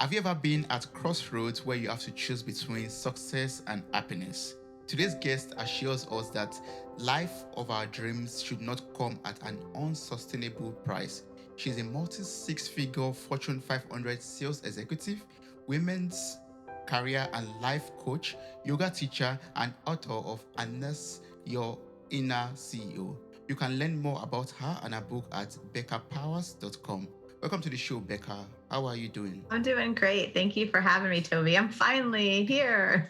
Have you ever been at crossroads where you have to choose between success and happiness? Today's guest assures us that life of our dreams should not come at an unsustainable price. She's a multi six-figure Fortune 500 sales executive, women's career and life coach, yoga teacher, and author of Harness Your Inner CEO. You can learn more about her and her book at beccapowers.com. Welcome to the show, Becca. How are you doing? I'm doing great. Thank you for having me, Toby. I'm finally here.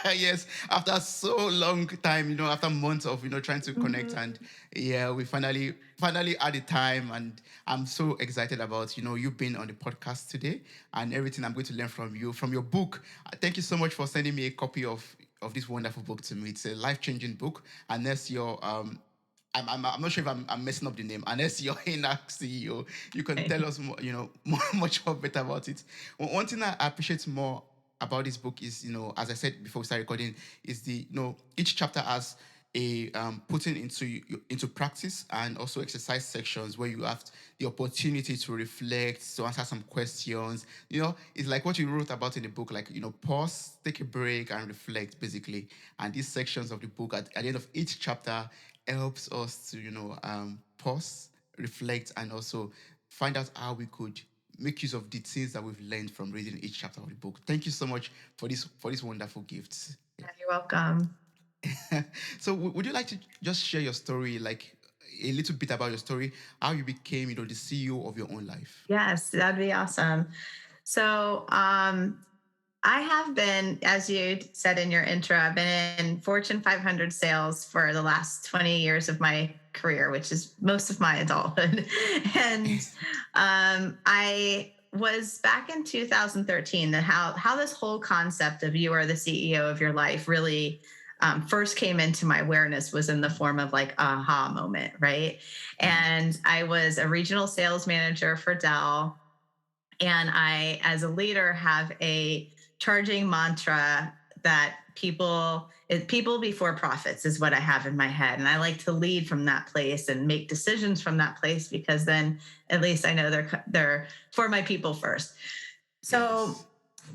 Yes, after so long time, after months of trying to connect, Mhm. and yeah, we finally had the time, and I'm so excited about you being on the podcast today and everything I'm going to learn from you from your book. Thank you so much for sending me a copy of this wonderful book to me. It's a life-changing book, and that's your I'm not sure if I'm messing up the name. Unless you're inner CEO, you can tell us more, much more better about it. One thing I appreciate more about this book is, as I said before we start recording, is each chapter has a putting into practice and also exercise sections where you have the opportunity to reflect, to answer some questions. It's like what you wrote about in the book, like pause, take a break, and reflect, basically. And these sections of the book at the end of each chapter helps us to pause, reflect, and also find out how we could make use of the things that we've learned from reading each chapter of the book. Thank you so much for this wonderful gift. Yeah, you're welcome. So would you like to just share your story, like a little bit about your story, how you became the CEO of your own life? Yes, that'd be awesome. So, I have been, as you said in your intro, I've been in Fortune 500 sales for the last 20 years of my career, which is most of my adulthood. And I was back in 2013 that how this whole concept of you are the CEO of your life really first came into my awareness was in the form of like aha moment, right? Mm, And I was a regional sales manager for Dell, and I, as a leader, have a charging mantra that people before profits is what I have in my head. And I like to lead from that place and make decisions from that place because then at least I know they're for my people first. So yes.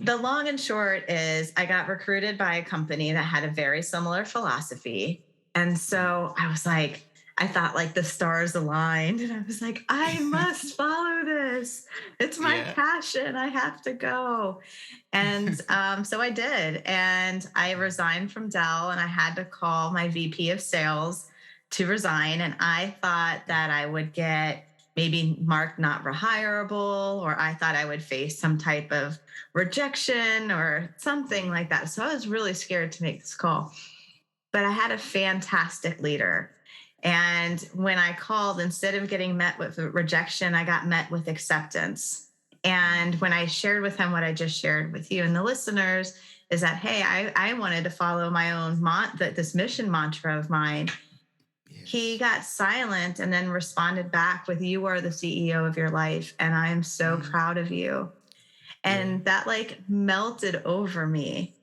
the long and short is I got recruited by a company that had a very similar philosophy. And Mm, so I was like, I thought like the stars aligned. And I was like, I must follow this. It's my yeah. passion. I have to go. And so I did. And I resigned from Dell and I had to call my VP of sales to resign. And I thought that I would get maybe marked not rehireable, or I thought I would face some type of rejection or something like that. So I was really scared to make this call. But I had a fantastic leader. And when I called, instead of getting met with rejection, I got met with acceptance. And Mm, when I shared with him what I just shared with you and the listeners, is that, hey, I wanted to follow my own, this mission mantra of mine. He yes. got silent and then responded back with, you are the CEO of your life. And I am so Mm, proud of you. yeah. And that like melted over me.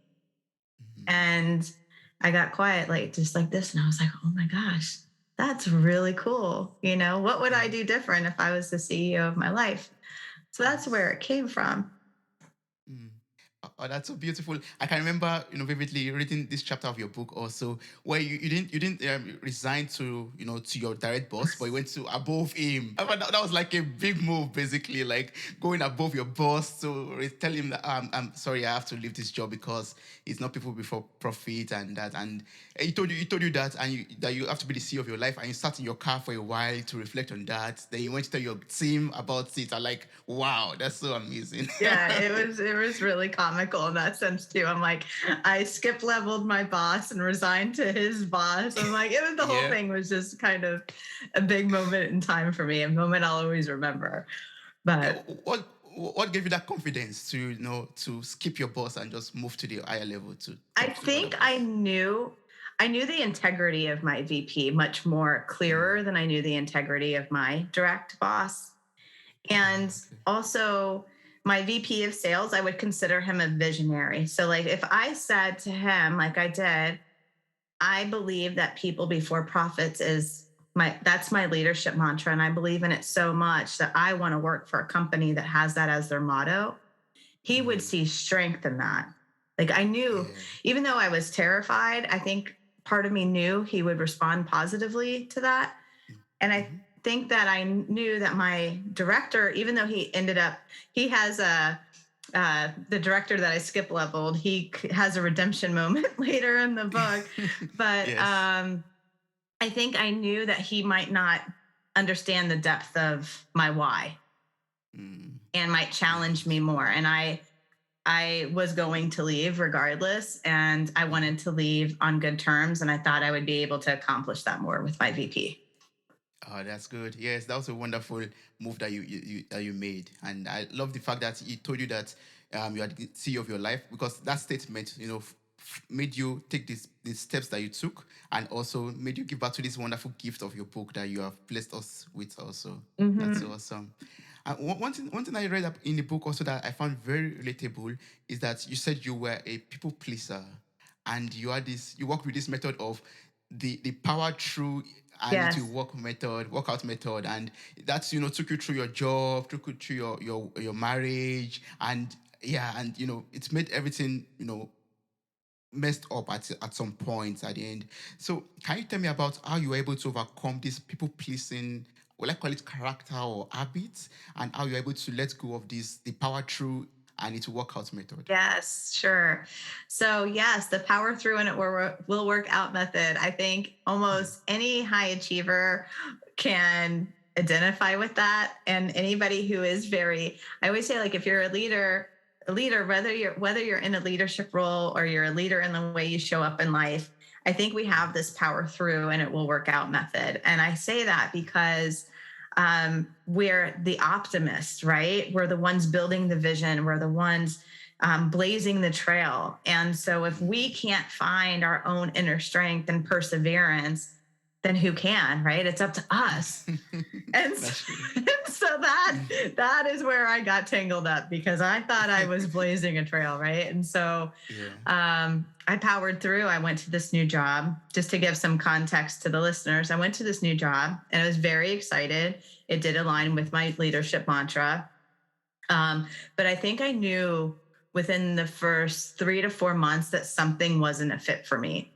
Mhm. And I got quiet, like just like this. And I was like, oh my gosh, that's really cool. What would I Yeah. do different if I was the CEO of my life? So that's where Yes. it came from. Mm. Oh, that's so beautiful. I can remember, vividly reading this chapter of your book also, where you didn't resign to your direct boss, but you went to above him. I thought that was like a big move, basically, like going above your boss to tell him that I'm sorry, I have to leave this job because it's not people before profit and that. And he told you that, and that you have to be the CEO of your life, and you sat in your car for a while to reflect on that. Then you went to tell your team about it. I'm like, wow, that's so amazing. Yeah, it was really comical in that sense too. I'm like, I skip leveled my boss and resigned to his boss. I'm like, the whole Yeah. thing was just kind of a big moment in time for me, a moment I'll always remember. Yeah, But what gave you that confidence to to skip your boss and just move to the higher level to I talk to the other think boss? I knew the integrity of my VP much more Mm. clearer than I knew the integrity of my direct boss. And Ah, okay. also my VP of sales, I would consider him a visionary. So like if I said to him like I did, I believe that people before profits is that's my leadership mantra, and I believe in it so much that I want to work for a company that has that as their motto. He would Mm, see strength in that. Like I knew, yeah. even though I was terrified, I think part of me knew he would respond positively to that. Mm, And I mhm. think that I knew that my director, even though he ended up, he has a, the director that I skip leveled, has a redemption moment later in the book. But Yes. I think I knew that he might not understand the depth of my why Mm, and might challenge me yes. more. And I was going to leave regardless, and I Mhm. wanted to leave on good terms. And I thought I would be able to accomplish that more with my VP. Oh, that's good. Yes, that was a wonderful move that you made, and I love the fact that he told you that you are the CEO of your life, because that statement, made you take these steps that you took, and also made you give back to this wonderful gift of your book that you have blessed us with. Also, that's so Hmm. awesome. One thing I read up in the book also that I found very relatable is that you said you were a people pleaser, and you work with this method of the power through and it will Yes. workout method, and that's took you through your job, took you through your marriage, and yeah, and it's made everything messed up at some point at the end. So can you tell me about how you were able to overcome this people pleasing, will I call it character or habits, and how you're able to let go of this the power through and it will workout method? Yes, sure. So, yes, the power through and it will work out method. I think Yeah. almost any high achiever can identify with that. And anybody who is very, I always say, like, if you're a leader, whether you're in a leadership role or you're a leader in the way you show up in life, I think we have this power through and it will work out method. And I say that because we're the optimists, right? We're the ones building the vision. We're the ones blazing the trail. And so if we Mm. can't find our own inner strength and perseverance, then who can, right? It's up to us. And so, That's true. and so that is where I got tangled up because I thought I was blazing a trail, right? And so Yeah. I powered through. I went to this new job. Just to give some context to the listeners, I went to this new job and I was very excited. It did align with my leadership mantra. But I think I knew within the first 3 to 4 months that something wasn't a fit for me.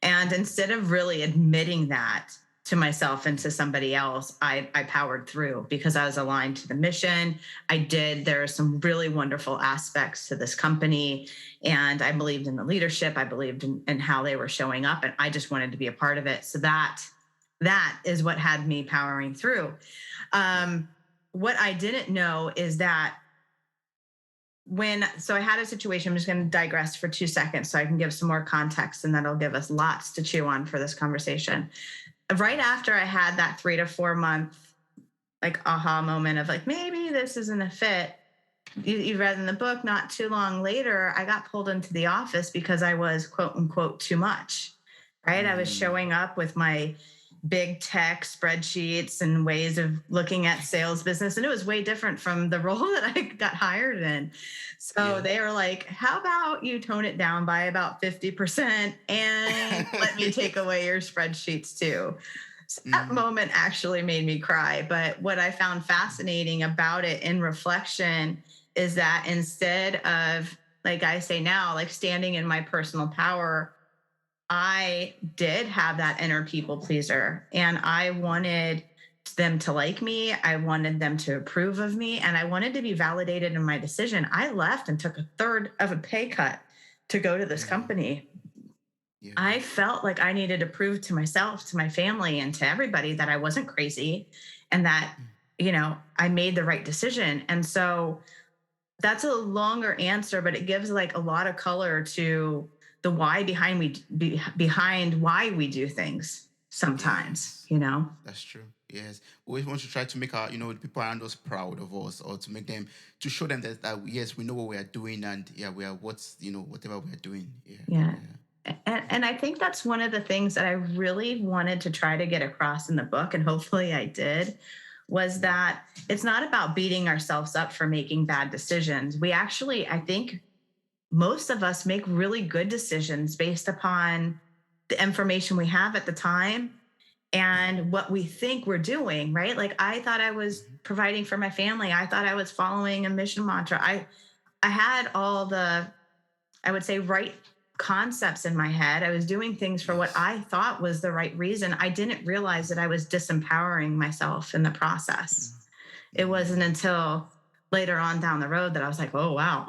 And instead of really admitting that to myself and to somebody else, I powered through because I was aligned to the mission. There are some really wonderful aspects to this company. And I believed in the leadership. I believed in how they were showing up. And I just wanted to be a part of it. So that is what had me powering through. Yeah. Um, what I didn't know is that so I had a situation, I'm just going to digress for 2 seconds so I can give some more context and that'll give us lots to chew on for this conversation. Right Yes. after I had that 3 to 4 month like aha moment of like maybe this isn't a fit, you read in the book, not too long later I got pulled into the office because I was quote unquote too much, right? I was Mm. showing up with my big tech spreadsheets and ways of looking at sales business. And it was way different from the role that I got hired in. So Yes. they were like, how about you tone it down by about 50% and let me take away your spreadsheets too? So that Mm. moment actually made me cry. But what I found fascinating about it in reflection is that instead of, like I say now, like standing in my personal power, I did have that inner people pleaser and I wanted them to like me. I wanted them to approve of me and I wanted to be validated in my decision. I left and took a third of a pay cut to go to this Mm. company. Yeah. I felt like I needed to prove to myself, to my family, and to everybody that I wasn't crazy and that, Mm. I made the right decision. And so that's a longer answer, but it gives like a lot of color to the why behind why we do things sometimes, Yes. you know? That's true. Yes. We always want to try to make the people around us proud of us, or to make them, to show them that yes, we know what we are doing, and yeah, we are whatever we are doing. Yeah. Yeah. Yeah. And I think that's one of the things that I really wanted to try to get across in the book, and hopefully I did, was Mm. that it's not about beating ourselves up for making bad decisions. We actually, I think most of us make really good decisions based upon the information we have at the time Yeah. and what we think we're doing, right? Like I thought I was Mhm. providing for my family. I thought I was following a mission mantra. I had all the, I would say, right concepts in my head. I was doing things for what Yes. I thought was the right reason. I didn't realize that I was disempowering myself in the process. Mm. It wasn't Mm. until later on down the road that I was like, oh, wow,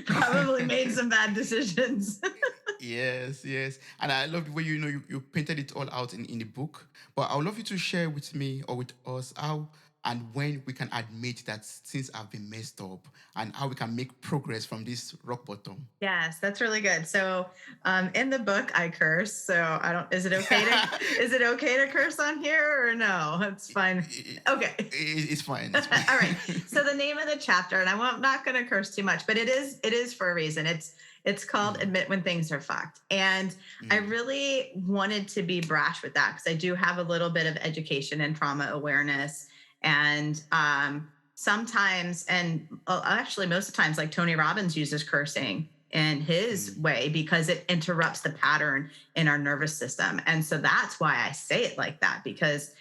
probably made some bad decisions. Yes, yes. And I love the way you painted it all out in the book. But I would love you to share with me or with us how and when we can admit that things have been messed up and how we can make progress from this rock bottom. Yes, that's really good. So, in the book, I curse. So, I don't. Is it okay to curse on here or no? It's fine. Okay. It's fine. It's fine. All right. So the name of the chapter, and I'm not going to curse too much, but it is for a reason. It's called Mm, "Admit When Things Are Fucked," and I mm, really wanted to be brash with that because I do have a little bit of education and trauma awareness, and sometimes, and actually most of the times, like Tony Robbins uses cursing in his mm, way because it interrupts the pattern in our nervous system, and so that's why I say it like that because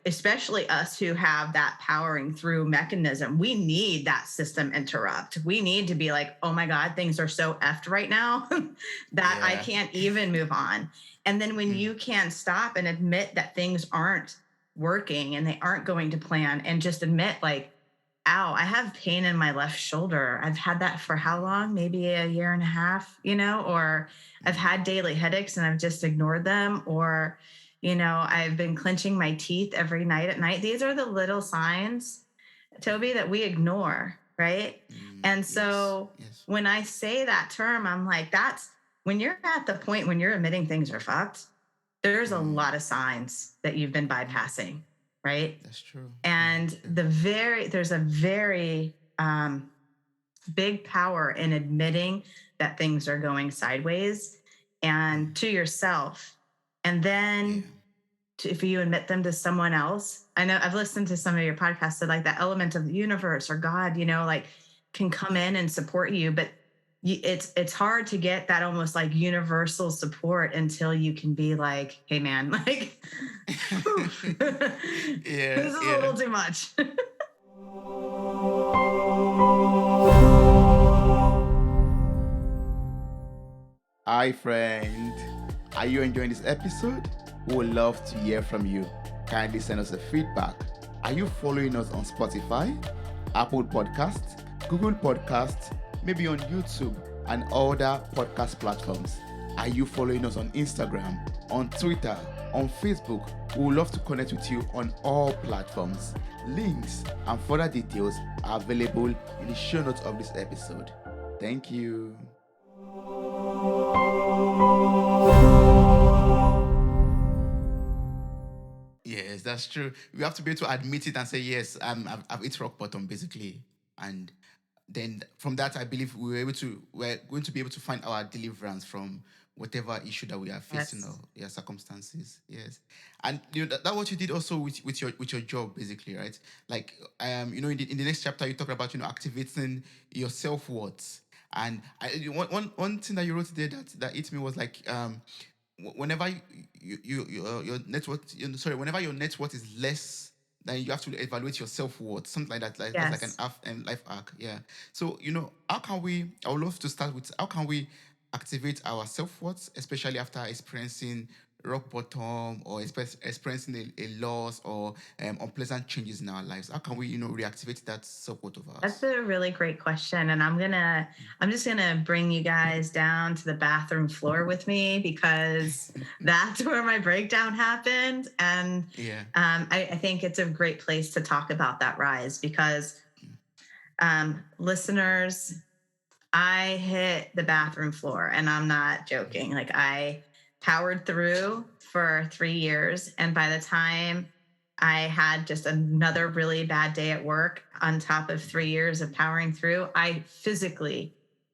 especially us who have that powering through mechanism, we need that system interrupt. We need to be like, oh my God, things are so effed right now that I yeah. can't even move on. And then when Mm, you can stop and admit that things aren't working and they aren't going to plan and just admit, like, ow, I have pain in my left shoulder. I've had that for how mm, long? Maybe a year and a half, or I've mm, had daily headaches and I've just ignored them, or I've been clenching my teeth every night at night. These are the little signs, Toby, that we ignore, right? And yes. so Yes. when I say that term, I'm like, that's when you're at the point when you're admitting things are fucked, there's a Mm, lot of signs that you've been mm, bypassing, right? that's true. Yeah. And Yeah. there's a very big power in admitting that things are going sideways and Mm, to yourself. And then yeah. if you admit them to someone else. I know I've listened to some of your podcasts that like the element of the universe or God, like can come Yeah. in and support you, but it's hard to get that almost like universal support until you can be like, hey man, like this Yeah. is a Yeah. little too much. Hi, friend. Are you enjoying this episode? We would love to hear from you. Kindly send us a feedback. Are you following us on Spotify, Apple Podcasts, Google Podcasts, maybe on YouTube and other podcast platforms? Are you following us on Instagram, on Twitter, on Facebook? We would love to connect with you on all platforms. Links and further details are available in the show notes of this episode. Thank you. Yes, that's true. We have to be able to admit it and say, yes, I've hit rock bottom, basically. And then from that, I believe we're going to be able to find our deliverance from whatever issue that we are facing or Yes. yeah, circumstances. Yes. And that what you did also with your job, basically, right? Like in the next chapter you talk about activating your self-worth. And one thing that you wrote there that hit me was like whenever your net worth sorry, whenever your net worth is less, then you have to evaluate your self-worth, something like that. Like that's like an Yes. life arc. Yeah. So how can we I would love to start with how can we activate our self-worth, especially after experiencing rock bottom or experiencing a loss or unpleasant changes in our lives. How can we reactivate that self-worth of That's ours? a really great question. And I'm just gonna bring you guys down to the bathroom floor with me because that's where my breakdown happened. And Yeah. I think it's a great place to talk about that rise because listeners, I hit the bathroom floor and I'm not joking. Like I powered through for 3 years. And by the time I had just another really bad day at work on top of 3 years of powering through,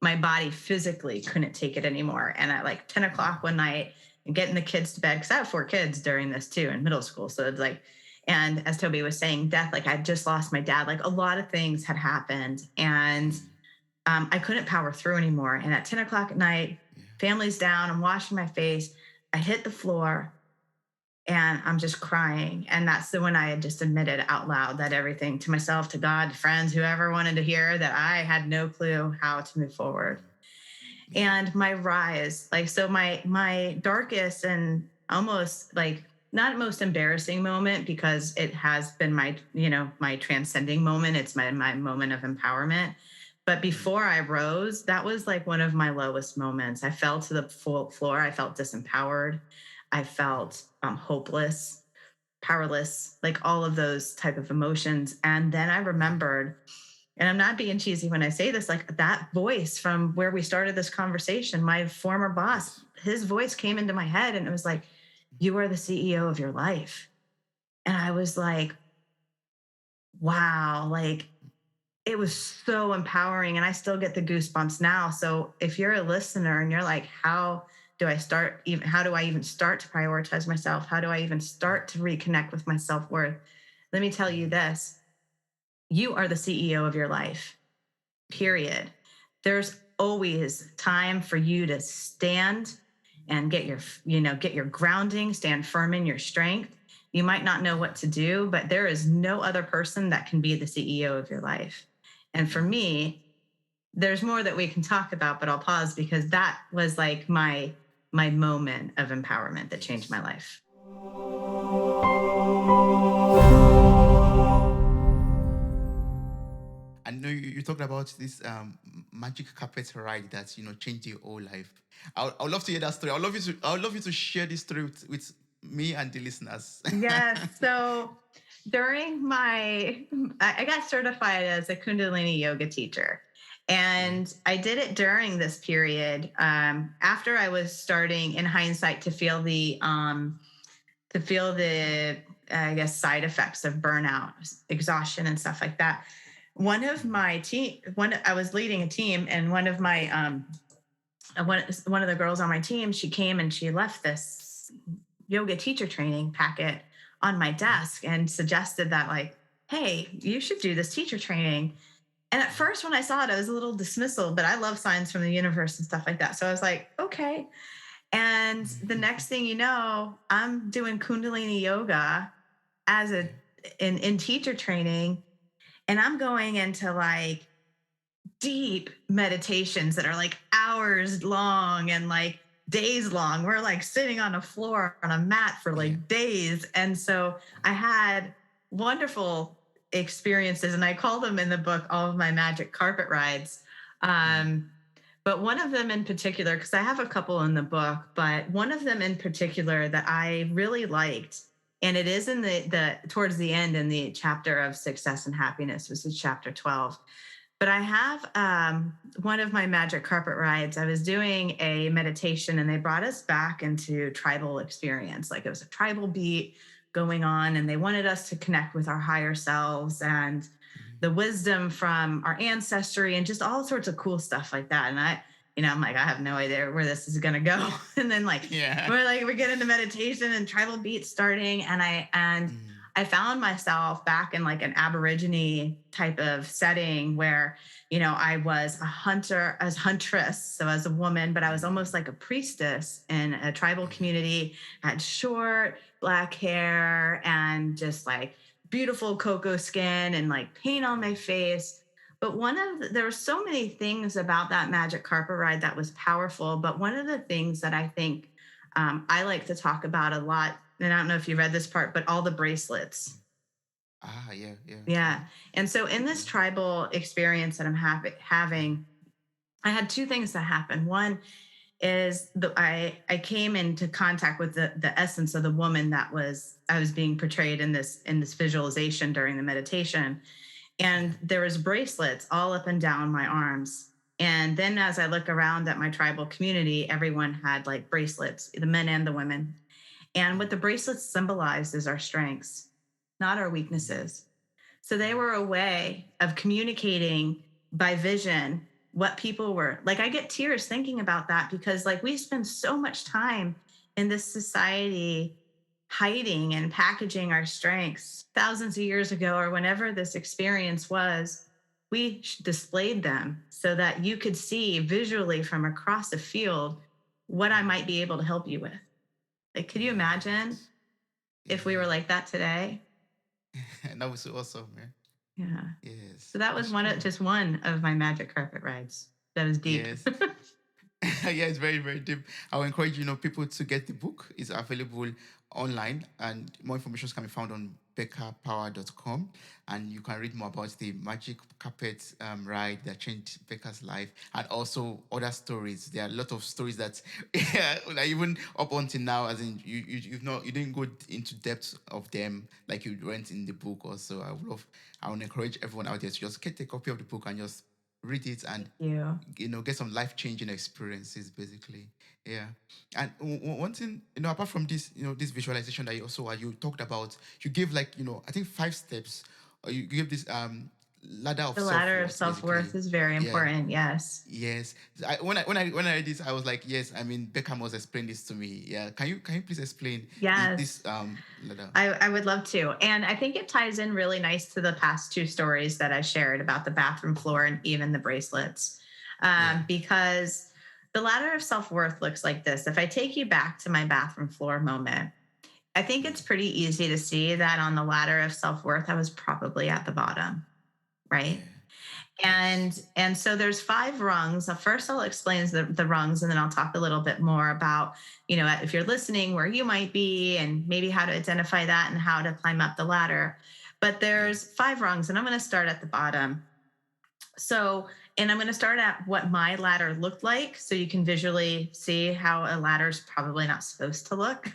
my body physically couldn't take it anymore. And at like 10 o'clock one night, and getting the kids to bed, because I have 4 kids during this too in middle school. So it's like, and as Toby was saying, death, like I just lost my dad, like a lot of things had happened. And I couldn't power through anymore. And at 10 o'clock at night, Yeah. family's down, I'm washing my face. I hit the floor and I'm just crying. And that's the when I had just admitted out loud that everything to myself, to God, to friends, whoever wanted to hear, that I had no clue how to move forward. Yeah. And my rise, like, so my darkest and almost like not most embarrassing moment, because it has been my, my transcending moment. It's my moment of empowerment. But Mm. before I rose, that was like one of my lowest moments. I fell to the full floor. I felt disempowered. I felt hopeless, powerless, like all of those type of emotions. And then I Yeah. remembered, and I'm not being cheesy when I say this, like that voice from where we started this conversation, my former boss, Yes. his voice came into my head and it was like, "You are the CEO of your life." And I was like, wow, like it was so empowering. And I still get the goosebumps now. So if you're a listener and you're like, how do I even start to prioritize myself? How do I even start to reconnect with my self worth? Let me tell you Mm. this: you are the CEO of your life, Yeah. period. There's always time for you to stand and get your grounding, stand firm in your strength. You might not know what to do, but there is no other person that can be the CEO of your life. And for Mm. me, there's more that we can talk about, but I'll pause because that was like my moment of empowerment that changed my Yes. life. I know you talked about this magic carpet ride that changed your whole life. I would love to hear that story. I would love you to share this story with me and the listeners. Yes. So during I got certified as a Kundalini yoga teacher. Yeah. And I did it during this period, after I was starting, in hindsight, to feel the, I guess, side effects of burnout, exhaustion, and stuff like that. One of Mm. my team, one I was leading a team, and one of the girls on my team, she came and she left this yoga teacher training packet on my Yeah. desk and suggested that, like, hey, you should do this teacher training. And at Yeah. first when I saw it, I was a little dismissal, but I love signs from the universe and stuff like that. So I was like, okay. And the next thing you know, I'm doing Kundalini yoga as Yeah. in teacher training, and I'm going into like deep meditations that are like hours long and like days long. We're like sitting on a floor on a mat for Yeah. like days. And so I had wonderful experiences, and I call them in the book all of my magic carpet rides. Mm. Um, but one of them in particular, because I have a couple in the book, but one of them in particular that I really liked, and it is in the towards the end in the chapter of success and happiness, was chapter 12. But I have one of my magic carpet rides. I was doing a meditation and they brought us back into tribal experience. Like it was a tribal beat going on, and they wanted us to connect with our higher selves and Mm. the wisdom from our ancestry and just all sorts of cool stuff like that. And I'm like, I have no idea where this is going to go. And then Yeah. we get into meditation and tribal beats starting. Mm. I found myself back in like an Aborigine type of setting where, I was a hunter, as huntress, so as a woman, but I was almost Mm. like a priestess in a tribal Yeah. community, had short black hair and just like beautiful cocoa skin and like paint on my Mm. face. But there were so many things about that magic carpet ride that was powerful. But one of the things that I think I like to talk about a lot, and I don't know if you read this part, but all the bracelets. Ah, yeah, yeah, Yeah. yeah. And so in this Yeah. tribal experience that I'm Mm. having, I had two things that happened. One is I came into contact with the essence of the woman that I was being portrayed in this visualization during the meditation. Yeah. And there was bracelets all up and down my arms. And then as I look around at my tribal community, everyone had like bracelets, the men and the women. And what the bracelets symbolized is our strengths, not our Mm. weaknesses. So they Yeah. were a way of communicating by vision what people were like. I get tears thinking about that because, like, we spend so much time in this society hiding and packaging our strengths. Thousands of years ago, or whenever this experience was, we displayed them so that you could see visually from across a field what I Mm. might be able to help you with. Like, could you imagine? Yes. if we were Yeah. like that today. And that was so awesome, man. Yeah. So Yes, that was that's true. just one of my magic carpet rides. That was deep. Yes. Yeah, it's very, very deep. I will encourage, people to get the book. It's available online, and more information can be found on beccapower.com. And you can read more about the magic carpet ride that changed Becca's life, and also other stories. There are a lot of stories that, yeah, like even up until now, as in you didn't go into depth of them like you went in the book. Also, I would encourage everyone out there to just get a copy of the book and just read it and Thank you. get some life-changing experiences, basically. Yeah. And one thing, apart from this, this visualization that you talked about, you gave, like, I think 5 steps, or you gave this ladder of The ladder of self-worth, self-worth basically. is very Yeah. important. Yes. Yes. When I read this, I was like, yes, I mean, Becca must explain this to me. Yeah. Can you please explain this Yes. ladder? I would love to. And I think it ties in really nice to the past two stories that I shared about the bathroom floor and even the bracelets. Yeah. Because the ladder of self worth looks like this. If I take you back to my bathroom floor moment, I think Yeah. it's pretty easy to see that on the ladder of self worth, I was probably at the bottom, right? Yeah. Yes. And so there's 5 rungs. So first I'll explain the rungs, and then I'll talk a little bit more about, if you're listening, where you might be and maybe how to identify that and how to climb up the ladder. But Yeah. there's 5 rungs, and I'm going to start at the bottom. So, and I'm going to start at what my ladder looked like so you can visually see how a ladder's probably not supposed to look.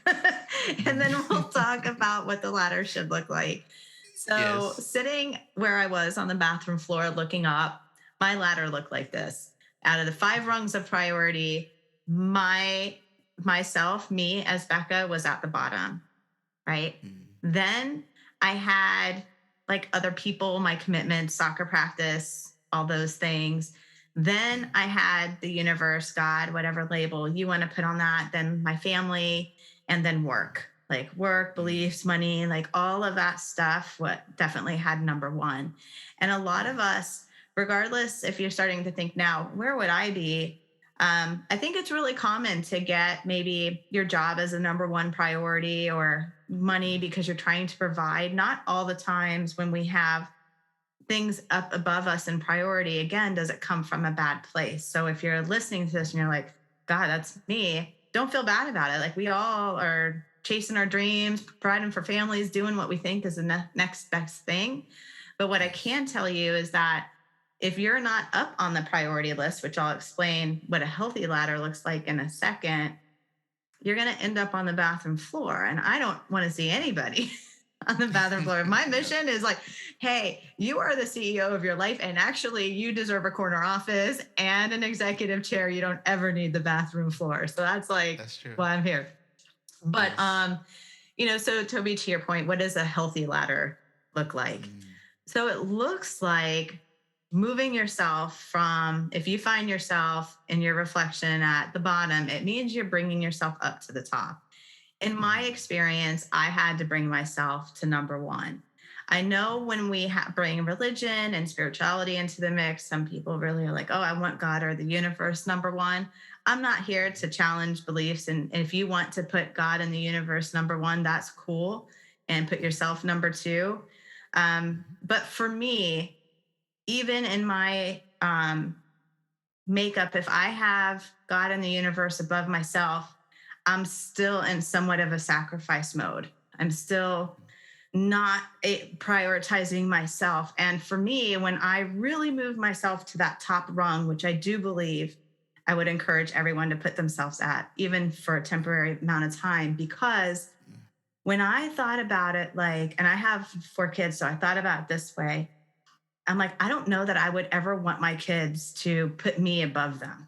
And then we'll talk about what the ladder should look like. So, Yes. sitting where I was on the bathroom floor looking up, my ladder looked like this. Out of the 5 rungs of priority, my myself, me as Becca was at the bottom, right? Mm. Then I had like other people, my commitments, soccer practice, all those things. Yeah. Then I had the universe, God, whatever label you want to put on that, then my family, and then work, like work, Mm. beliefs, money, like all of that stuff. What definitely had number one. And a lot of Yeah. us, regardless if you're starting to think now, where would I be? I think it's really common to get maybe your job as a number one priority or money because you're trying to provide. Not all the times when we have things up above us in priority, again, does it come from a bad place. So if you're listening to this and you're like, God, that's me, don't feel bad about it. Like we all are chasing our dreams, providing for families, doing what we think is the next best thing. But what I Yes. can tell you is that if you're not up on the priority list, which I'll explain what a healthy ladder looks like in a second, you're going to end up on the bathroom floor. And I don't want to see anybody on the bathroom floor. My Yeah. mission is like, hey, you are the CEO of your life. And actually, you deserve a corner office and an executive chair. You don't ever need the bathroom floor. So that's like That's true. why I'm here. But Yes. so Toby, to your point, what does a healthy ladder look like? Mm. So it looks like moving yourself from, if you find yourself in your reflection at the bottom, it means you're bringing yourself up to the top. In my Mm. experience, I had to bring myself to number one. I know when we bring religion and spirituality into the mix, some people really are like, oh, I want God or the universe number one. I'm not here to challenge beliefs. And if you want to put God and the universe number one, that's cool. And put yourself number two. But for me, even in my makeup, if I have God and the universe above myself, I'm still in somewhat of a sacrifice mode. I'm still not prioritizing myself. And for me, when I really move myself to that top rung, which I do believe I would encourage everyone to put themselves at, even for a temporary amount of time, because Yeah. when I thought about it, like, and I have 4 kids, so I thought about it this way. I'm like, I don't know that I would ever want my kids to put me above them.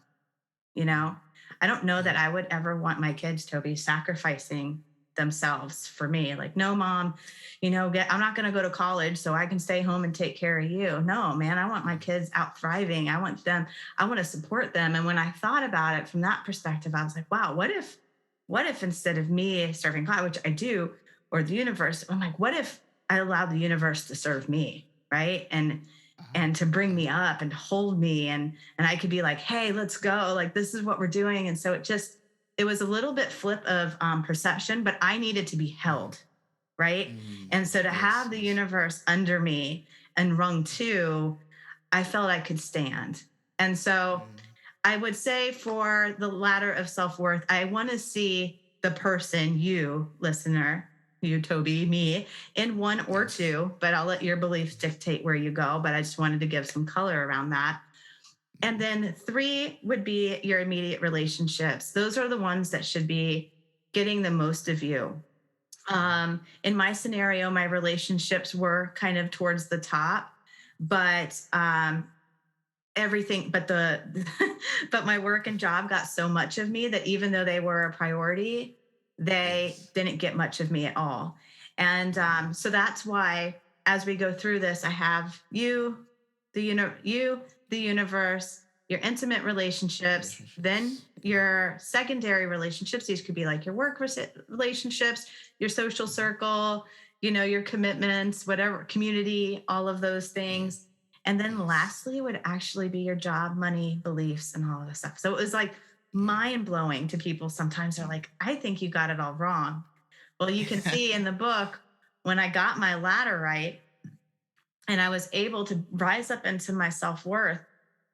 You Mm. know, I don't know Yeah. that I would ever want my kids to be sacrificing themselves for me. Like, no, mom, I'm not going to go to college so I can stay home and take care of you. No, man, I want my kids out thriving. I want to support them. And when I thought about it from that perspective, I was like, wow, what if instead of me serving God, which I do, or the universe, I'm like, what if I allowed the universe to serve me? Right. And Ah. to bring Yeah. me up and hold me, and I could be like, hey, let's go, like this is what we're doing. And so it was a little bit flip of perception, but I needed to be Mm. held. right? And so to Yes, have the yes. universe under me and rung two, I felt I could stand. And so Mm, I would say for the ladder of self worth, I want to see the person, you listener, you, Toby, me, in one or yes. two, but I'll let your beliefs dictate where you go. But I just wanted to give some color around that. And Mm, then three would be your immediate relationships. Those are the ones that should be getting the most of you. mm, In my scenario, my relationships were kind of towards the top, but everything, but the, but my work and job got so much of me that even though they were a priority, they yes. didn't get much of me at all. And Mm, so that's why, as we go through this, I have you, you, the universe, your intimate relationships, then relationships. Yeah. your secondary relationships. These could be like your work relationships, your social Mhm. circle, you know, your commitments, whatever, community, all of those Yeah. things. And then Yes. lastly would actually be your job, money, beliefs, and all of this stuff. So it was like mind blowing to people. Sometimes they're like, I think you got it all wrong. Well, you can Yeah. see in the book when I got my ladder right and I was able to rise up into my self worth,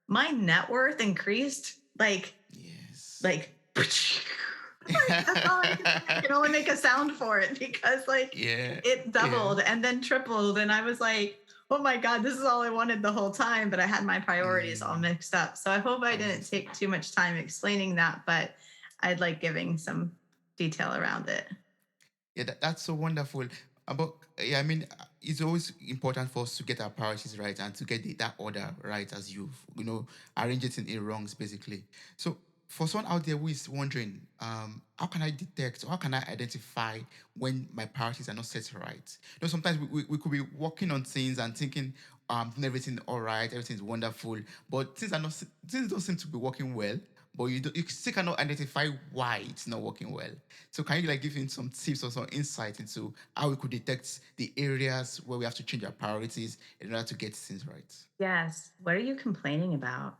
my net worth increased Yes. like, like that's all I can say. I can only make a sound for it because like Yeah. it Yeah. doubled and then tripled. And I was like, oh my God, this is all I wanted the whole time. But I had my priorities all Mm, mixed up. So I hope I didn't amazing. take too much time explaining that, but I'd like giving some detail around it. Yeah, that's so wonderful. But yeah, I mean, it's always important for us to get our priorities right and to get that order right as you arrange it in a wrongs basically. So for someone out there who is wondering, how can I detect or how can I identify when my priorities are not set right? Sometimes we could be working on things and thinking, doing everything all right, everything's wonderful, but things don't seem to be working well. But you still cannot identify why it's not working well. So can you like give him some tips or some insight into how we could detect the areas where we have to change our priorities in order to get things right? Yes. What are you complaining about?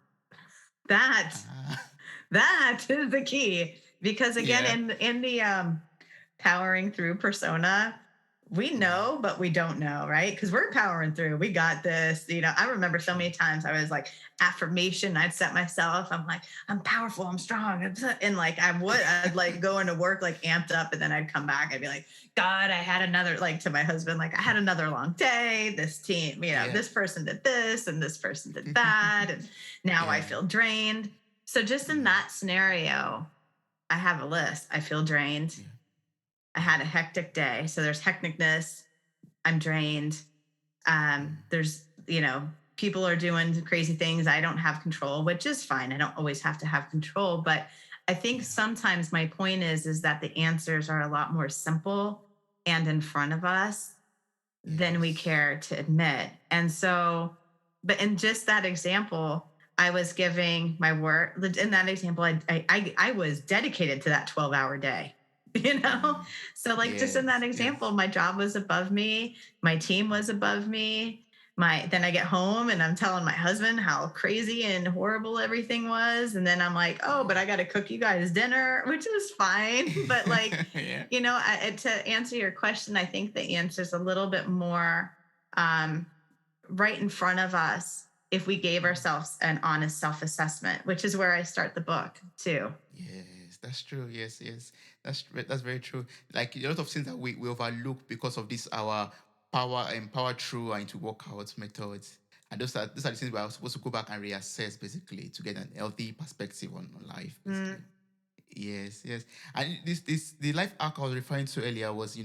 That Ah, that is the key. Because again, yeah. in the powering through persona, we Mm, know, but we don't know, right? Because we're powering through. We got this. You know, I remember so true. many times I was like affirmation. I'd set myself. I'm like, I'm powerful. I'm strong. And like I'd like go into work like amped up, and then I'd come back. I'd be like, God, I had another like to my husband, like I had another long day. This team, you know, Yeah. this person did this and this person did that, and now I Yeah. feel drained. So just in Mm, that scenario, I have a list. I feel drained. yeah. I Yeah. had a hectic day. So there's hecticness. I'm drained. Mm, There's, you know, people are doing crazy things. I don't have control, which is fine. I don't always have to have control. But I think yeah. sometimes my point is that the answers are a lot more simple and in front of us than we Yes. care to admit. And so, but in just that example, I was giving my work. In that example, I was dedicated to that 12-hour day. You know, Mm, so like just in that yes. example, Yes. my job was above me, my team was Mm, above me. Then I get home and I'm telling my husband how crazy and horrible everything was, and then I'm like, oh, but I got to cook you guys dinner, which was fine. But like, yeah. Yeah. you know, to answer your question, I think the answer is a little bit more um, right in front of us if we gave Mm. ourselves an honest self assessment, which is where I start the book too. Yes, that's true. Yes, yes, that's very true. Like a lot of things that we overlook because of this our power through and to workout methods, and those are the things we are supposed to go back and reassess basically to get an healthy perspective on life basically. Mm, Yes, yes. And this the life arc I was referring to earlier was, you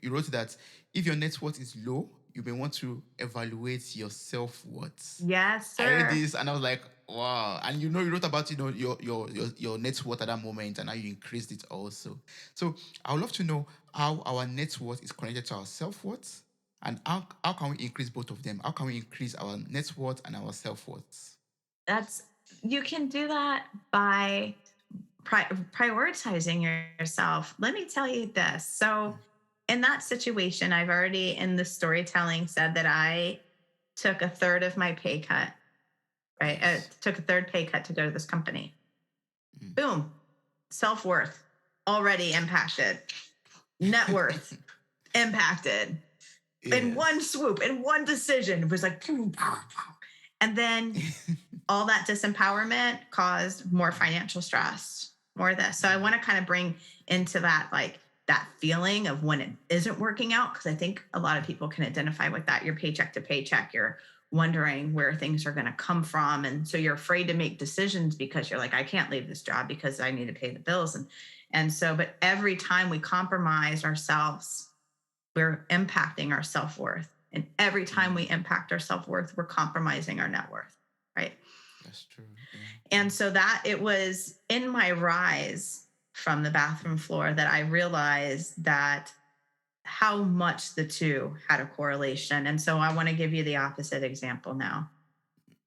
wrote that if your net worth is low, you may want to evaluate your self-worth. yes, I read sir. this and I was like, wow. And you wrote about, your net worth at that moment and how you increased it also. So I would love to know how our net worth is connected to our self-worth and how can we increase both of them? How can we increase our net worth and our self-worth? That's You can do that by prioritizing yourself. Let me tell you this. So, Mm, in that situation, I've already in the storytelling said that I took a third of my pay cut, right? yes. Took a third pay cut to go to this company. Mm. Boom, self worth already impacted, net worth impacted in one Yes. swoop, in one decision. It was like, and then all that disempowerment caused more financial stress, more of this. So I want to kind of bring into that, like, that feeling of when it isn't working out, because I think a lot of people can identify with that. You're paycheck to paycheck, you're wondering where things are going to come from, and so you're afraid to make decisions because you're like, I can't leave this job because I need to pay the bills. And so, but every time we compromise ourselves, we're impacting our self-worth, and every time we Mm, impact our self-worth, we're compromising our net worth, right? that's true. Yeah. And Yeah. so that it was in my rise from the bathroom floor that I realized that how much the two had a correlation. And so I want to give you the opposite example now.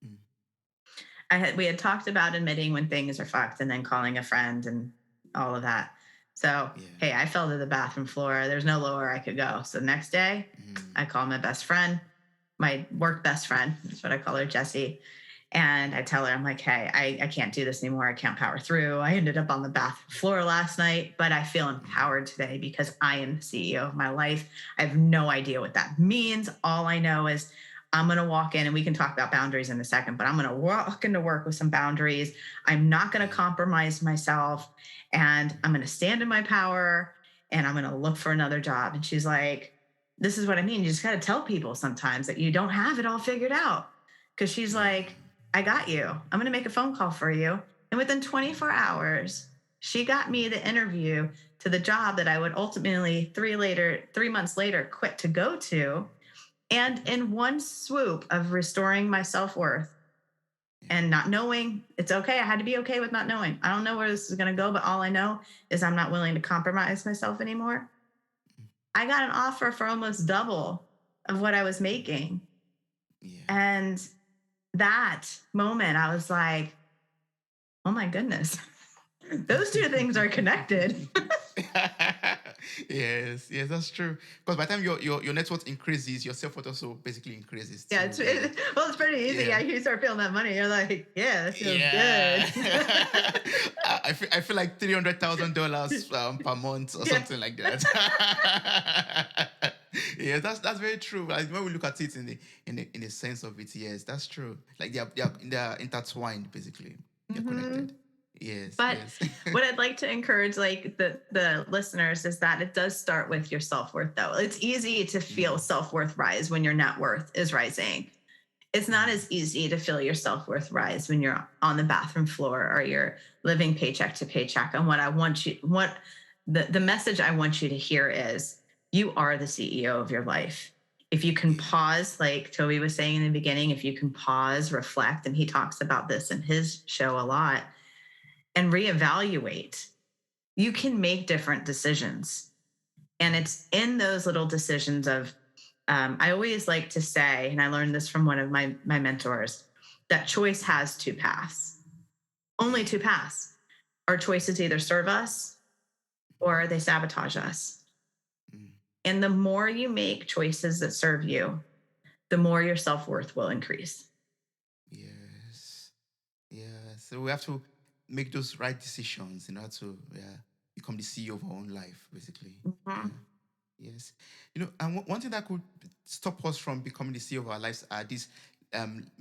Mm, We had talked about admitting when things are fucked and then calling a friend and all of that. So, yeah. hey, I fell to the bathroom floor. There's no lower I could go. So the next day, Mm, I call my best friend, my work best friend. That's what I call her, Jessie. And I tell her, I'm like, hey, I can't do this anymore. I can't power through. I ended up on the bathroom floor last night, but I feel mm, empowered today because I am the CEO of my life. I have no idea what that means. All I know is I'm going to walk in, and we can talk about boundaries in a second, but I'm going to walk into work with some boundaries. I'm not going to yeah. compromise myself, and I'm going to stand in my power, and I'm going to look for another job. And she's like, this is what I mean. You just got to tell people sometimes that you don't have it all figured out. Cause she's Yeah. like, I got you. I'm going to make a phone call for you. And within 24 hours, she got me the interview to the job that I would ultimately 3 months later quit to go to. And Mhm. in one swoop of restoring my self worth Yeah. and not knowing, it's okay. I had to be okay with not knowing. I don't know where this is going to go, but all I know is I'm not willing to compromise myself anymore. Mm, I got an offer for almost double of what I was mm, making. yeah. And that moment, I was like, oh my goodness, those two things are connected. Yes, yes, that's true. Because by the time your net worth increases, your self worth also basically increases Yeah, too. Yeah, well, it's pretty easy. yeah, Yeah, you start feeling that money. You're like, yeah, this feels yeah. good. I feel like $300,000 per month or Yeah. something like that. Yeah, that's very true. Like when we look at it in the sense of it, yes, that's true. Like they're intertwined basically. They're hmm connected. Yes, But yes. what I'd like to encourage, like, the listeners, is that it does start with your self worth. Though it's easy to feel Mm, self worth rise when your net worth is rising. It's not mm, as easy to feel your self worth rise when you're on the bathroom floor or you're living paycheck to paycheck. And what the message I want you to hear is, you are the CEO of your life. If you can yeah. pause, like Toby was saying in the beginning, if you can pause, reflect, and he talks about this in his show a lot, and reevaluate, you can make different decisions. And Mm, it's in those little decisions of, I always like to say, and I learned this from one of my mentors, that choice has two paths, only yeah. two paths. Our choices either serve us or they sabotage us. Mm, And the more you make choices that serve you, the more your self worth will increase. yes. Yeah. So we have to make those right decisions in order to, yeah, become the CEO of our own life, basically. Yeah. Mhm. Yes. And one thing that could stop us from becoming the CEO of our lives are these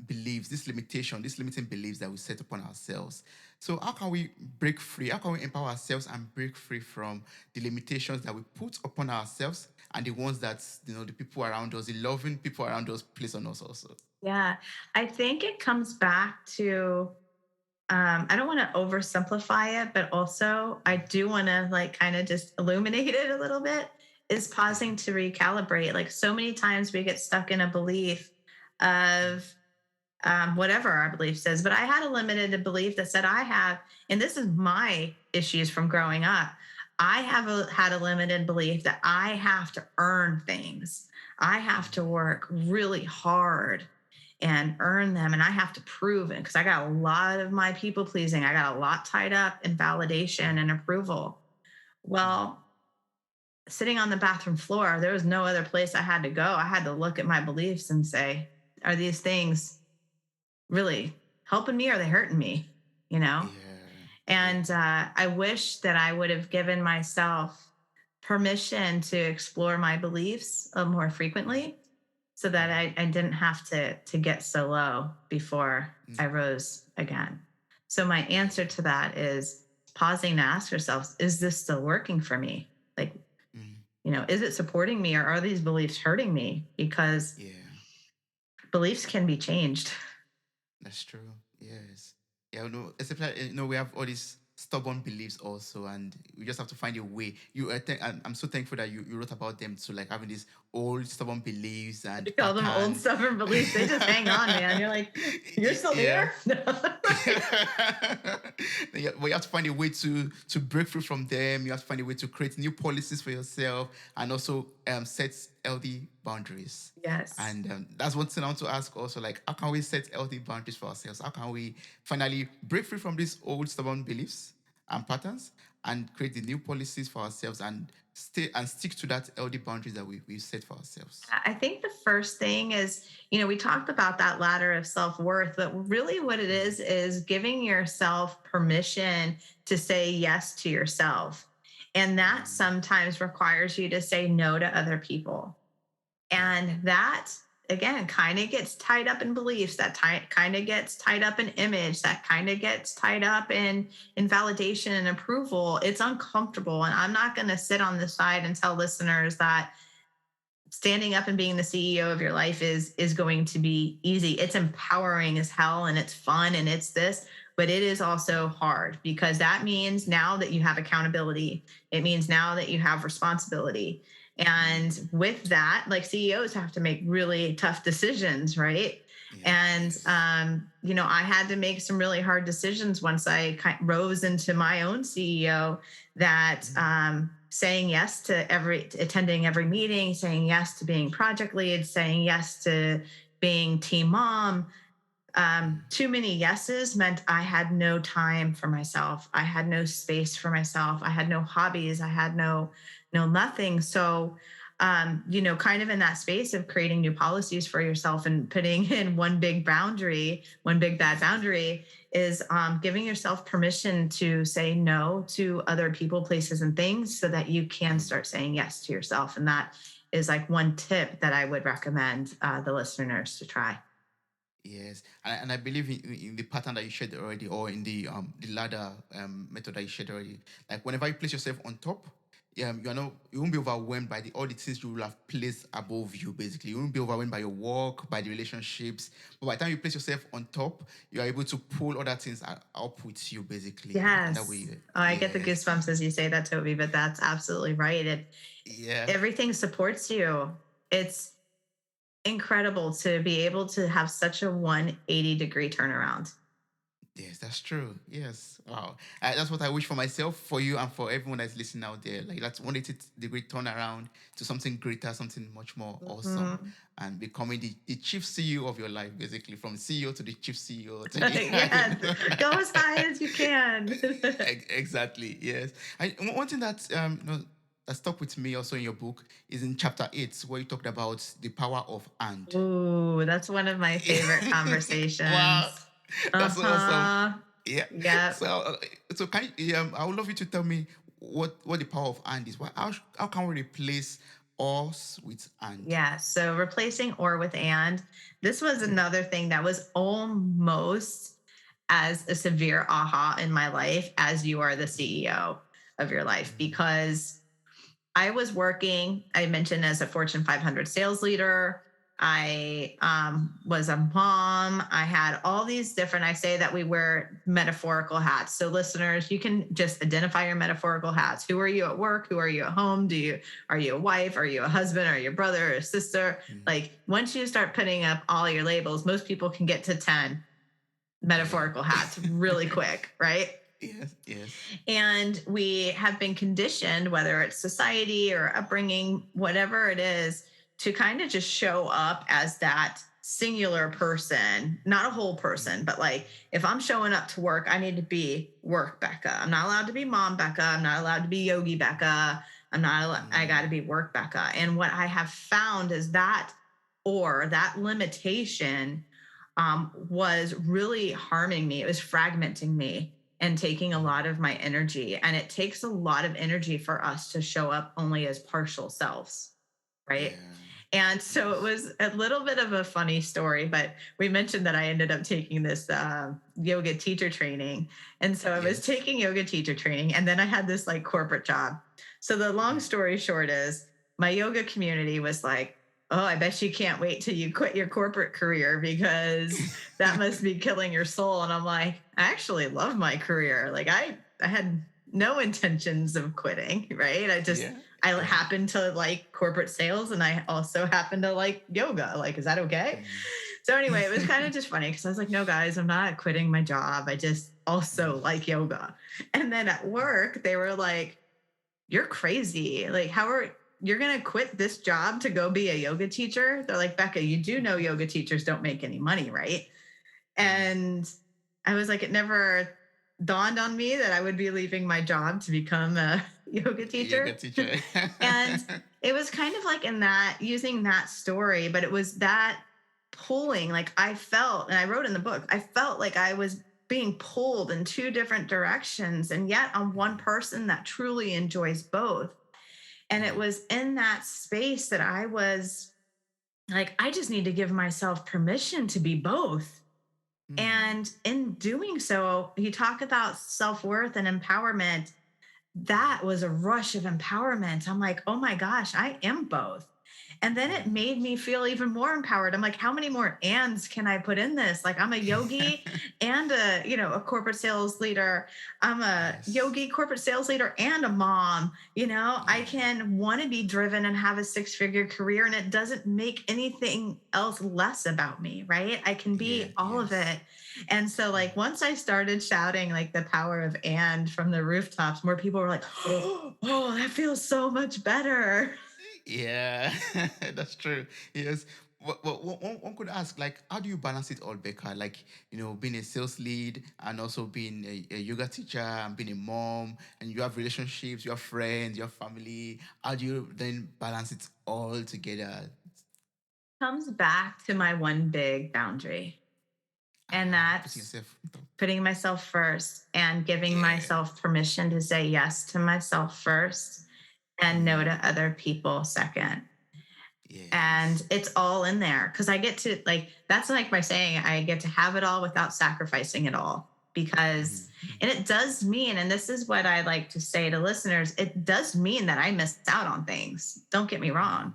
beliefs, these limiting beliefs that we set upon ourselves. So how can we break free? How can we empower ourselves and break free from the limitations that we put upon ourselves and the ones that, the people around us, the loving people around us place on us also? Yeah. I think it comes back to, I don't want to oversimplify it, but also I do want to, like, kind of just illuminate it a little bit, is Yeah. pausing to recalibrate. Like, so many times we get stuck in a belief Mm, of, whatever our belief says. But I had a limited belief that said I have, and this is my issues from growing up. I have had a limited belief that I have to earn things. I have to mm, work really hard and earn them, and I have to prove it because I got a lot of my people pleasing. I got a lot tied up in mm, validation and approval. mm, Well, sitting on the bathroom floor, there was no other place I had to go. I had to look at my beliefs and say, are these things really helping me or are they hurting me? You know? yeah. And Yeah. I wish that I would have given myself permission to explore my beliefs more frequently so that Mm, I didn't have to get so low before mm, I rose again. So my answer yeah. to that is pausing to ask yourself, is this still working for me? Like, Mm, is it supporting me or are these beliefs hurting me? Because yeah. beliefs can be changed. That's true. Yes. Yeah, except that, we have all these stubborn beliefs also, and we just have to find a way. I'm so thankful that you wrote about them too, like having these old stubborn beliefs You and call them old patterns. stubborn beliefs. They just hang on, man. You're like, you're still Yeah. here? Yeah, but you have to find a way to break free from them. You have to find a way to create new policies for yourself, and also set healthy boundaries. Yes. And that's one thing I want to ask also, like, how can we set healthy boundaries for ourselves? How can we finally break free from these old stubborn beliefs and patterns and create the new policies for ourselves and stay and stick to that healthy boundaries that we set for ourselves? I think the first thing is, we talked about that ladder of self worth, but really what it Mm, is giving yourself permission to say yes to yourself. And that mm, sometimes requires you to say no to other people. yeah. And that, again, kind of gets tied up in beliefs, that kind of gets tied up in image, that kind of gets tied up in validation and approval. It's uncomfortable. And I'm not going to sit on the side and tell listeners that standing up and being the CEO of your life is going to be easy. It's empowering as hell and it's fun and it's this, but it is also hard because that means now that you have accountability. It means now that you have responsibility. Mm, And with that, like CEOs have to make really tough decisions, right? yeah. And Yes. I had to make some really hard decisions once I rose into my own CEO. That Mm, saying yes to attending every meeting, saying yes to being project lead, saying yes to being team mom. mm, Too many yeses meant I had no time for myself. I had no space for myself. I had no hobbies. I had no nothing. So, kind of in that space of creating new policies for yourself and putting in one big boundary, one big bad yeah. boundary is giving yourself permission to say no to other people, places, and things so that you can Mm. start saying yes to yourself. And that is like one tip that I would recommend the listeners to try. Yes, and I believe in the pattern that you shared already, or in the ladder method that you shared already. Like whenever you place yourself on top, you won't be overwhelmed by the all the things you will have placed above you. Basically, you won't be overwhelmed by your work, by the relationships. But by the time you place yourself on top, you are able to pull other things up with you, basically, and that Yes. way, Oh, I get the yes, goosebumps as you say that, Toby, but that's absolutely right. yeah. Everything supports you. It's incredible to be able to have such a 180-degree turnaround. Yes, that's true. Yes. Wow. That's what I wish for myself, for you, and for everyone that's listening out there. Like that's 180-degree turnaround to something greater, something much more awesome, Mhm. and becoming the chief CEO of your life, basically, from CEO to the chief CEO to the. Yes. Go as high as you can. Exactly. Yes. One thing that that stuck with me also in your book is in chapter 8, where you talked about the power of and. Ooh, that's one of my favorite Wow, conversations. that's so awesome. Uh-huh. Yeah. Yep. So can you, I would love you to tell me what the power of and is. How can we replace us with and? Yeah. So replacing or with and. This was Yeah. another thing that was almost as a severe aha in my life as you are the CEO of your life Mm, because I was working, I mentioned, as a Fortune 500 sales leader. I was a mom. I had all these different, I say that we wear metaphorical hats. So, listeners, you can just identify your metaphorical hats. Who are you at work? Who are you at home? Are you a wife? Are you a husband? Are you a brother or a sister? mm, Like, once you start putting up all your labels, most people can get to 10 yeah. metaphorical hats really quick, right? Yes. Yes. And we have been conditioned, whether it's society or upbringing, whatever it is, to kind of just show up as that singular person, not a whole Mm, person, but like if I'm showing up to work, I need to be work Becca. I'm not allowed to be mom Becca. I'm not allowed to be yogi Becca. I got to mm, be work Becca. And what I have found is that or that limitation was really harming me. It was fragmenting me and taking a lot of my energy. And it takes a lot of energy for us to show up only as partial selves, right? Yeah. And so it Yes. was a little bit of a funny story, but we mentioned that I ended up taking this yoga teacher training. And so I was Yes. taking yoga teacher training, and then I had this like corporate job. So the long Mm. story short is my yoga community was like, oh, I bet you can't wait till you quit your corporate career because that must be killing your soul. And I'm like, I actually love my career. Like I had no intentions of quitting, right? Yeah. I Yeah. happen to like corporate sales and I also happen to like yoga. Like, is that okay? Mm. So anyway, it was kind of just funny because I was like, no, guys, I'm not quitting my job. I just also Mm. like yoga. And then at work, they were like, you're crazy. Like, you're going to quit this job to go be a yoga teacher? They're like, Becca, you do know yoga teachers don't make any money, right? Mm. And I was like, it never dawned on me that I would be leaving my job to become a yoga Yoga teacher. teacher. And it was kind of like in that, using that story, but it was that pulling, like I felt, and I wrote in the book, I felt like I was being pulled in two different directions. And yet I'm one Mm. person that truly enjoys both. And it Yeah. was in that space that I was like, I just need to give myself permission to be both. Mm. And in doing so, you talk about self worth and empowerment. That was a rush of empowerment. I'm like, oh my gosh, I am both. And then it Mm. made me feel even more empowered. I'm like, how many more ands can I put in this? Like, I'm a yogi and a corporate sales leader. I'm a Yes. yogi, corporate sales leader, and a mom. I Yeah. can want to be driven and have a six-figure career, and it doesn't make anything else less about me, right? I can Yeah. be all of Yes. it. And so, like, Mm. once I started shouting like the power of and from the rooftops, more people were like, oh, that feels so much better. Yeah, that's true. Yes. Well, one could ask, like, how do you balance it all, Becca? Like, being a sales lead and also being a yoga teacher and being a mom, and you have relationships, you have friends, your family. How do you then balance it all together? Comes back to my one big boundary, and Putting that's yourself on top. putting myself first and giving Yeah. myself permission to say yes to myself first and no to Mm. other people second. And Yes. it's all in there because I get to, like, that's like my saying, I get to have it all without sacrificing it all. Because, Mm. Mm. and it does mean, and this is what I like to say to listeners, it does mean that I missed out on things. Don't get me Mm. wrong.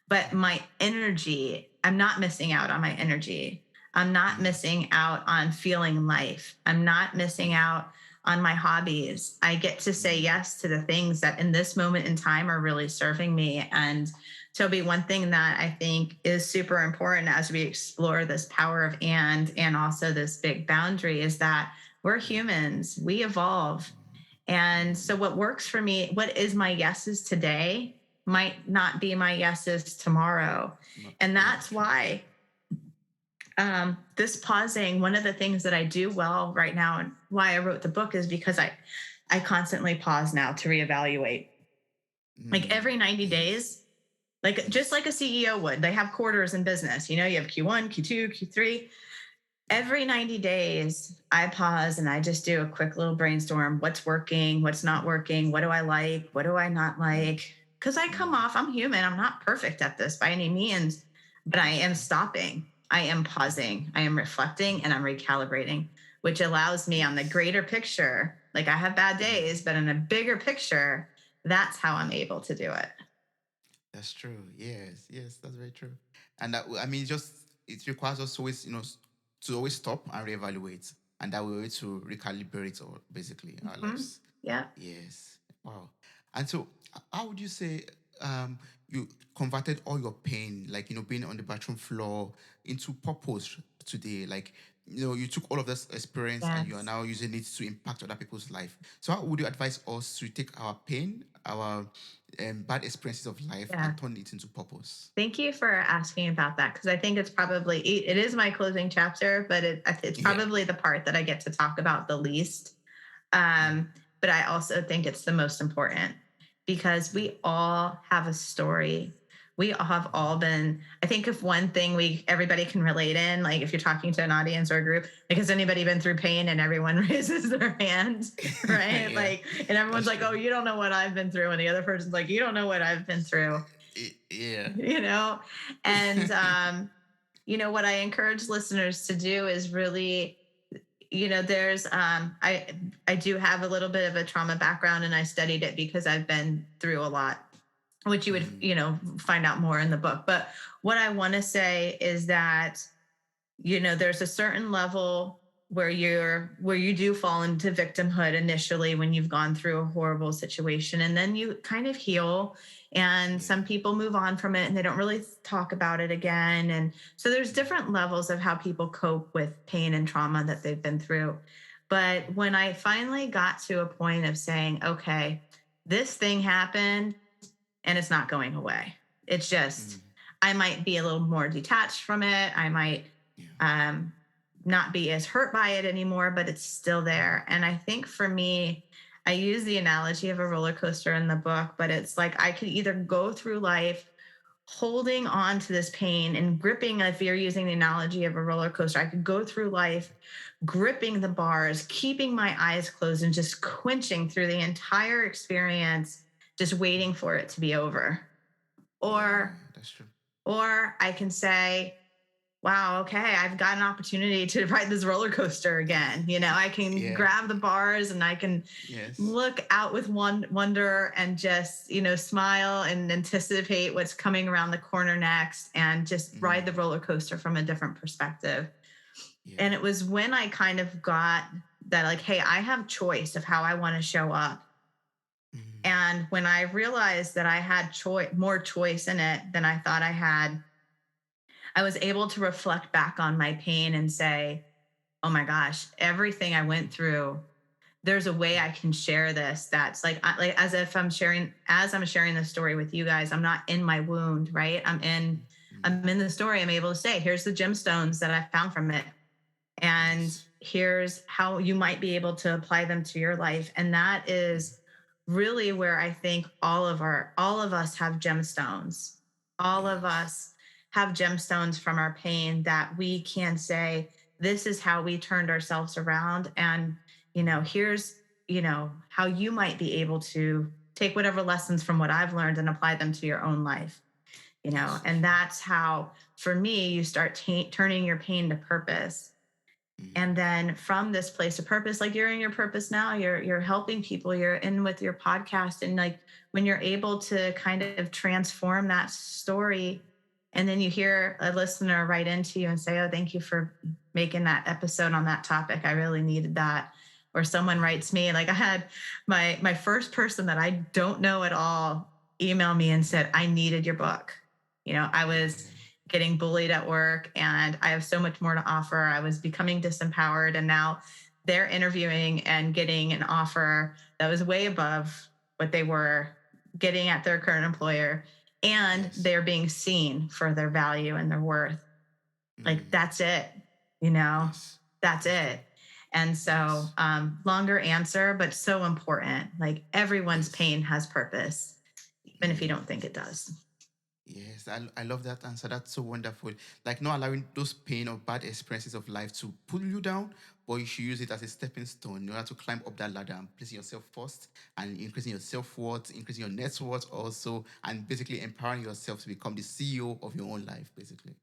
But Mm. my energy, I'm not missing out on my energy. I'm not Mm. missing out on feeling life. I'm not missing Yeah. out on my hobbies. I get to say Mm. yes to the things that in this moment in time are really serving me. And Toby, one thing that I think is super important as we explore this power of and also this big boundary is that we're Yeah. humans, we evolve. Mm. And Mm. so, what works for me, what is my yeses today, might not be my yeses tomorrow. No. And Yeah. that's True. why this pausing, one of the things that I do well right now and why I wrote the book is because I constantly pause now to reevaluate. Like Mm. every 90 Yes. days, like just Yes. like a CEO would, they have quarters in business. You have Q1, Q2, Q3. Yeah. Every 90 days, I pause and I just do a quick little brainstorm. What's working? What's not working? What do I like? What do I not Mm. like? Because I come Mm. off, I'm human. I'm not perfect at this by any means, but I That's am true. stopping. I am Mm. pausing. I am reflecting Mm. and I'm recalibrating, which allows me on the Yes. greater picture. Like I have bad Mm. days, but in a bigger picture, that's how I'm Mm. able to do it. That's true. Yes. Yes. That's very true. And that, I mean, just it requires us to always, to always stop and reevaluate, and that way to recalibrate, or basically our Mhm. lives. Yeah. Yes. Wow. And so, how would you say you converted all your pain, like being on the bathroom floor, into purpose today? Like you took all of this experience and you are Yes. now using it to impact other people's life. So, how would you advise us to take our pain, our bad experiences of life, Yeah. and turn it into purpose? Thank you for asking about that because I think it is my closing chapter, but it's Yeah. probably the part that I get to talk about the least. Mm. But I also think it's the most important because Yeah. we all have a story. we have all been, I think if one thing everybody can relate in, like if you're talking to an audience or a group, like has anybody been through pain, and everyone raises their hand, right? Yeah, Like, and everyone's that's like, true. oh, you don't know what I've been through. And the other person's like, you don't know what I've been through, Yeah. you know? And, what I encourage listeners to do is really, there's I do have a little bit of a trauma background, and I studied it because I've been through a lot, which you would, Mm, find out more in the book. But what I want to say is that, there's a certain level where you do fall into victimhood initially when you've gone through a horrible situation, and then you kind of heal, and yeah. some people move on from it and they don't really talk about it again. And so there's Mm, different levels of how people cope with pain and trauma that they've been through. But when I finally got to a point of saying, okay, this thing happened and it's not going away. It's just, mm, I might be a little more detached from it. I might yeah. um, not be as hurt by it anymore, but it's still there. And I think for me, I use the analogy of a roller coaster in the book, but it's like I could either go through life holding on to this pain and gripping, if you're using the analogy of a roller coaster, I could go through life gripping the bars, keeping my eyes closed, and just quenching through the entire experience, just waiting for it to be over. Or Yeah, that's true. or I can say, wow, okay, I've got an opportunity to ride this roller coaster again. I can Yeah. grab the bars and I can Yes. look out with wonder and just, smile and anticipate what's coming around the corner next, and just ride Mm, the roller coaster from a different perspective. yeah. And it was when I kind of got that, like, hey, I have choice of how I want to show up. Mm, And when I realized that I had more choice in it than I thought I had, I was able to reflect back on my pain and say, oh my gosh, everything I went through, there's a way mm, I can share this. That's like as if as I'm sharing this story with you guys, I'm not in my wound, right? mm, I'm in the story. I'm able to say, here's the gemstones that I found from it. And yes. here's how you might be able to apply them to your life. And that Mm, is really where I think all of us have gemstones. All of yes. us have gemstones from our pain that we can say, this is how we turned ourselves around. And, Mm, here's, how you might be able to take whatever lessons from what I've learned and apply them to your own life. yes. And that's how, for me, you start turning your pain to purpose. Mm, And then from this place of purpose, like you're in your purpose now, you're helping people, you're in with your podcast. And like when you're able to kind of transform that story, and then you hear a listener write into you and say, oh, thank you for making that episode on that topic, I really needed that. Or someone mm, writes me, like I had my first person that I don't know at all email me and said, I needed your book. I was yeah. getting bullied at work and I have so much more to offer. I was becoming disempowered, and now they're interviewing and getting an offer that was way above what they were getting at their current employer, and Yes. they're being seen for their value and their worth. Like Mm, that's it, you know, yes. that's That's true. it. And so, Yes. longer answer, but so important. Like everyone's Yes. pain has purpose, even if you Mm, don't think it does. yes. I love that answer. That's so wonderful. Like not allowing those pain or bad experiences of life to pull you down, but you should use it as a stepping stone in order to climb up that ladder and placing yourself first and increasing your self-worth, increasing your net worth also, and basically empowering yourself to become the CEO of your own life, basically.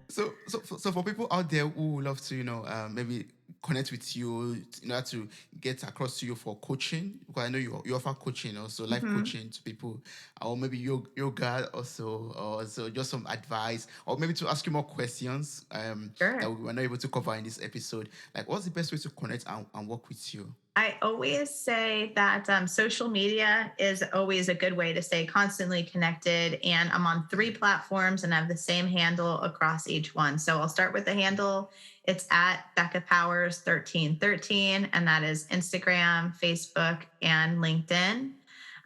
So for people out there who would love to, maybe connect with you in order to get across to you for coaching, because I know you offer coaching also, life Mhm. coaching to people, or maybe yoga also, or so just some advice, or maybe to ask you more questions that Sure. we were not able to cover in this episode. Like, what's the best way to connect and work with you? I always say that social media is always a good way to stay constantly connected. And I'm on three Mm, platforms and I have the same handle across each one. So I'll start with the handle. It's at Becca Powers 1313, and that is Instagram, Facebook, and LinkedIn.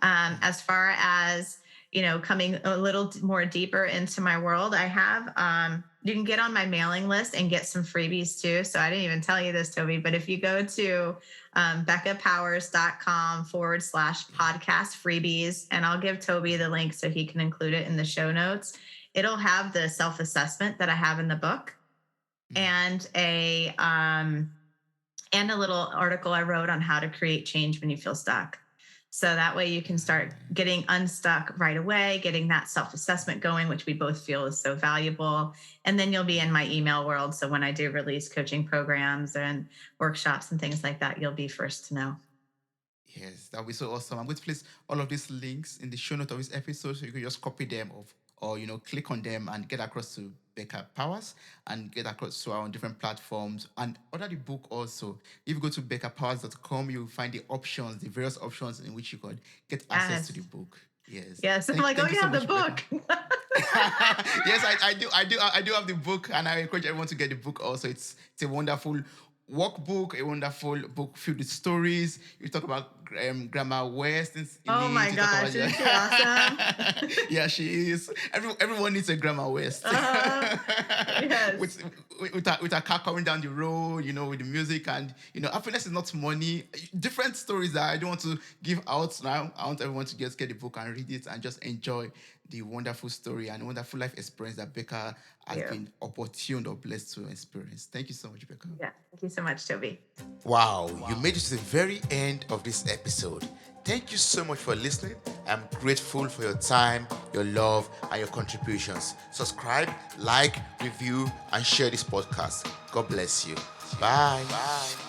mm, As far as coming a little more deeper into my world, I have. you can get on my mailing list and get some freebies too. So I didn't even tell you this, Toby, but if you go to beccapowers.com/podcast freebies, and I'll give Toby the link so he can include it in the show notes, it'll have the self-assessment that I have in the book, and a little article I wrote on how to create change when you feel stuck. So that way you can start getting unstuck right away, getting that self assessment going, which we both feel is so valuable. And then you'll be in my email world. So when I do release coaching programs and workshops and things like that, you'll be first to know. Yes, that would be so awesome. I'm going to place all of these links in the show note of this episode so you can just copy them or click on them and get across to Becca Powers and get across to our different platforms and order the book also. If you go to beccapowers.com, you'll find the options, the various options in which you could get access to Yes. the book. Yes. Yes. I'm like, oh, Thank you you so have the much, Becca. book. Yes, I do have the book, and I encourage everyone to get the book. Also, it's a wonderful workbook, a wonderful book filled with stories. You talk about Grandma West in Oh it. my You talk about gosh. Isn't she awesome? yeah, she is. Everyone needs a Grandma West. Yes. with a car coming down the road, with the music, and happiness is not money. Different stories that I don't want to give out now. I want everyone to just get the book and read it and just enjoy the wonderful story and wonderful life experience that Becca has Yeah. been opportuned or blessed to experience. Thank you so much, Becca. Yeah. Thank you so much, Toby. Wow, you made it to the very end of this episode. Thank you so much for listening. I'm grateful for your time, your love, and your contributions. Subscribe, like, review, and share this podcast. God bless you. Bye. Bye.